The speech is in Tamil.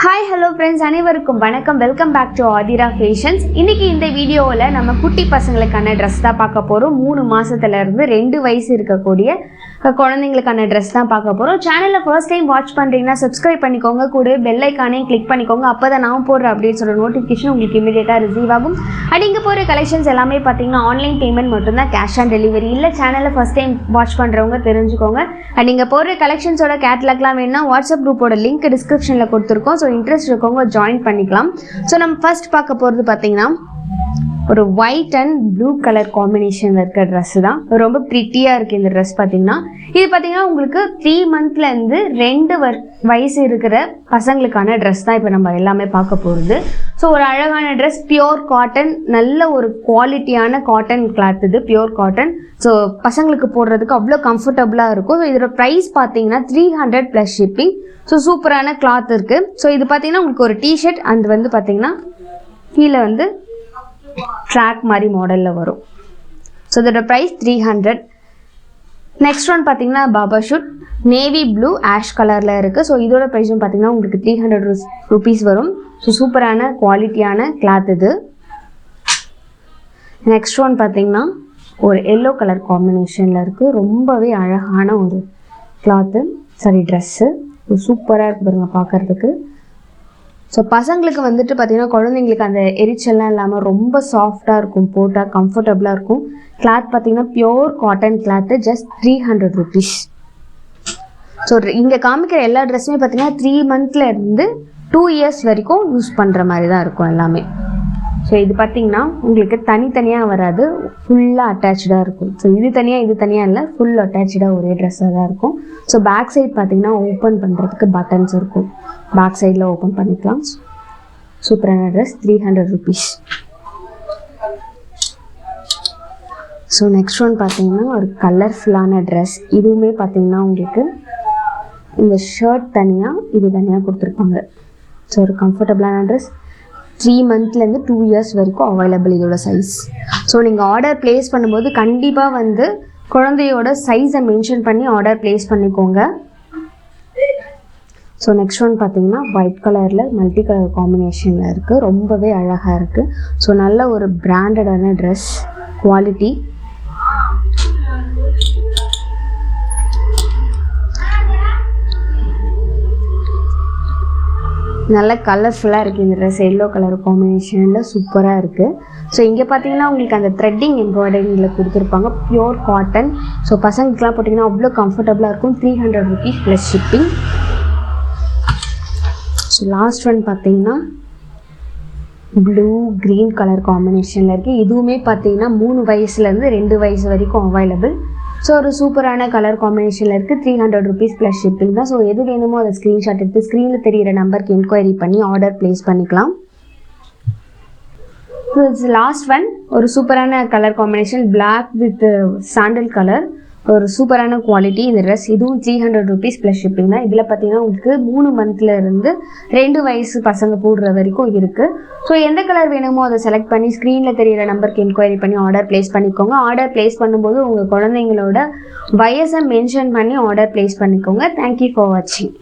Hi, hello friends, அனைவருக்கும் வணக்கம். Welcome back to Athira fashions. இன்னைக்கு இந்த வீடியோவில் நம்ம குட்டி பசங்களுக்கான ட்ரெஸ் தான் பார்க்க போகிறோம். 3 மாதத்துலேருந்து 2 வயசு இருக்கக்கூடிய குழந்தைங்களுக்கான ட்ரெஸ் தான் பார்க்க போகிறோம். சேனலில் ஃபர்ஸ்ட் டைம் வாட்ச் பண்ணுறீங்கன்னா சப்ஸ்கிரைப் பண்ணிக்கோங்க, கூட பெல் ஐக்கானையும் கிளிக் பண்ணிக்கோங்க. அப்போ தான் நான் போடுற அப்டேட்ஸோட நோட்டிஃபிகேஷன் உங்களுக்கு இமீடியட்டாக ரிசீவ் ஆகும். அண்ட் இங்கே போகிற கலெக்ஷன்ஸ் எல்லாமே பார்த்தீங்கன்னா ஆன்லைன் பேமெண்ட் மட்டும்தான், கேஷ் ஆன் டெலிவரி இல்லை. சேனலில் ஃபர்ஸ்ட் டைம் வாட்ச் பண்ணுறவங்க தெரிஞ்சுக்கோங்க. அண்ட் இங்கே போகிற கலெக்ஷன்ஸோட கேட்லாக்லாம் வேணும்னா வாட்ஸ்அப் குரூப்போட லிங்க் டிஸ்கிரிப்ஷனில் கொடுத்துருக்கோம். ஸோ இன்ட்ரெஸ்ட் இருக்கவங்க ஜாயின் பண்ணிக்கலாம். ஸோ நம்ம ஃபர்ஸ்ட் பார்க்க போகிறது பார்த்தீங்கன்னா ஒரு ஒயிட் அண்ட் ப்ளூ கலர் காம்பினேஷனில் இருக்க ட்ரெஸ்ஸு தான். ரொம்ப ப்ரிட்டியாக இருக்குது இந்த ட்ரெஸ் பார்த்தீங்கன்னா. இது பார்த்தீங்கன்னா உங்களுக்கு 3 மந்த்லேருந்து 2 வயசு இருக்கிற பசங்களுக்கான ட்ரெஸ் தான் இப்போ நம்ம எல்லாமே பார்க்க போகிறது. ஸோ ஒரு அழகான ட்ரெஸ், பியோர் காட்டன், நல்ல ஒரு குவாலிட்டியான காட்டன் கிளாத். இது பியோர் காட்டன். ஸோ பசங்களுக்கு போடுறதுக்கு அவ்வளோ கம்ஃபர்டபுளாக இருக்கும். ஸோ இதோட ப்ரைஸ் பார்த்தீங்கன்னா 300 ப்ளஸ் ஷிப்பிங். ஸோ சூப்பரான கிளாத் இருக்குது. ஸோ இது பார்த்தீங்கன்னா உங்களுக்கு ஒரு டிஷர்ட் அண்ட் வந்து பார்த்தீங்கன்னா கீழே வந்து ட்ராக் மாதிரி மாடலில் வரும். ஸோ இதோட ப்ரைஸ் 300. நெக்ஸ்ட் ஒன் பார்த்தீங்கன்னா Baba shoot, navy blue ash கலரில் இருக்குது. ஸோ இதோட ப்ரைஸும் பார்த்தீங்கன்னா உங்களுக்கு 300 ருபீஸ் வரும். ஸோ சூப்பரான குவாலிட்டியான கிளாத் இது. நெக்ஸ்ட் ஒன் பார்த்தீங்கன்னா ஒரு எல்லோ கலர் காம்பினேஷனில் இருக்குது. ரொம்பவே அழகான ஒரு கிளாத்து, சாரி ட்ரெஸ்ஸு. சூப்பராக இருக்குது பாருங்க பார்க்குறதுக்கு. ஸோ பசங்களுக்கு வந்துட்டு பார்த்திங்கன்னா குழந்தைங்களுக்கு அந்த எரிச்சல்லாம் இல்லாமல் ரொம்ப சாஃப்டாக இருக்கும், போட்டால் கம்ஃபர்டபுளாக இருக்கும். கிளாத் பார்த்திங்கன்னா pure cotton cloth, just 300 rupees. So இங்கே காமிக்கிற எல்லா ட்ரெஸ்ஸுமே பார்த்திங்கன்னா 3 மந்த்லேருந்து 2 இயர்ஸ் வரைக்கும் யூஸ் பண்ணுற மாதிரி தான் இருக்கும் எல்லாமே. ஸோ இது பார்த்திங்கன்னா உங்களுக்கு தனித்தனியாக வராது, ஃபுல்லாக அட்டாச்சாக இருக்கும். ஸோ இது தனியாக இல்லை, ஃபுல் அட்டாச்சாக ஒரே ட்ரெஸ்ஸாக தான் இருக்கும். ஸோ பேக் சைட் பார்த்திங்கன்னா ஓப்பன் பண்ணுறதுக்கு பட்டன்ஸ் இருக்கும், பேக் சைடில் ஓப்பன் பண்ணிக்கலாம். சூப்பரான dress, 300 rupees. So next one பார்த்திங்கன்னா ஒரு கலர்ஃபுல்லான ட்ரெஸ். இதுவுமே பார்த்திங்கன்னா உங்களுக்கு இந்த ஷர்ட் தனியாக, இது தனியாக கொடுத்துருப்பாங்க. ஸோ ஒரு கம்ஃபர்டபுளான ட்ரெஸ், 3 மந்த்லேருந்து 2 இயர்ஸ் வரைக்கும் அவைலபிள் இதோட சைஸ். ஸோ நீங்கள் ஆர்டர் ப்ளேஸ் பண்ணும்போது கண்டிப்பாக வந்து குழந்தையோட சைஸை மென்ஷன் பண்ணி ஆர்டர் ப்ளேஸ் பண்ணிக்கோங்க. ஸோ நெக்ஸ்ட் ஒன் பார்த்தீங்கன்னா ஒயிட் கலரில் மல்டி கலர் காம்பினேஷனில் இருக்குது. ரொம்பவே அழகாக இருக்குது. ஸோ நல்ல ஒரு பிராண்டடான ட்ரெஸ், குவாலிட்டி. நல்ல கலர்ஃபுல்லாக இருக்குது இந்த ட்ரெஸ், எல்லோ கலர் காம்பினேஷனில் சூப்பராக இருக்குது. ஸோ இங்கே பார்த்தீங்கன்னா உங்களுக்கு அந்த த்ரெட்டிங் எம்ப்ராய்டரிங்கில் கொடுத்துருப்பாங்க, பியோர் காட்டன். ஸோ பசங்களுக்குலாம் போட்டிங்கன்னா அவ்வளோ கம்ஃபர்டபுளாக இருக்கும். 300 rupees plus shipping. So last one பார்த்தீங்கன்னா ப்ளூ க்ரீன் கலர் காம்பினேஷனில் இருக்குது. இதுவுமே பார்த்தீங்கன்னா 3 வயசுலேருந்து 2 வயசு வரைக்கும் அவைலபிள். ஸோ ஒரு சூப்பரான கலர் காம்பினேஷனில் இருக்குது. 300 ருபீஸ் ப்ளஸ் ஷிப்பிங் தான். ஸோ எது வேணுமோ அதை ஸ்க்ரீன்ஷாட் எடுத்து ஸ்க்ரீனில் தெரிகிற நம்பருக்கு என்கொயரி பண்ணி ஆர்டர் ப்ளேஸ் பண்ணிக்கலாம். ஸோ லாஸ்ட் ஒன் ஒரு சூப்பரான colour combination, black with sandal colour. ஒரு சூப்பரான குவாலிட்டி இந்த ட்ரெஸ். இதுவும் 300 ருபீஸ் ப்ளஸ் ஷிப்பிங் தான். இதில் பார்த்தீங்கன்னா உங்களுக்கு 3 மந்த்லேருந்து 2 வயசு பசங்க போடுற வரைக்கும் இருக்குது. ஸோ எந்த கலர் வேணுமோ அதை செலக்ட் பண்ணி ஸ்க்ரீனில் தெரிகிற நம்பருக்கு என்கொயரி பண்ணி ஆர்டர் ப்ளேஸ் பண்ணிக்கோங்க. ஆர்டர் ப்ளேஸ் பண்ணும்போது உங்கள் குழந்தைங்களோட வயசை மென்ஷன் பண்ணி ஆர்டர் ப்ளேஸ் பண்ணிக்கோங்க. தேங்க்யூ ஃபார் வாட்சிங்.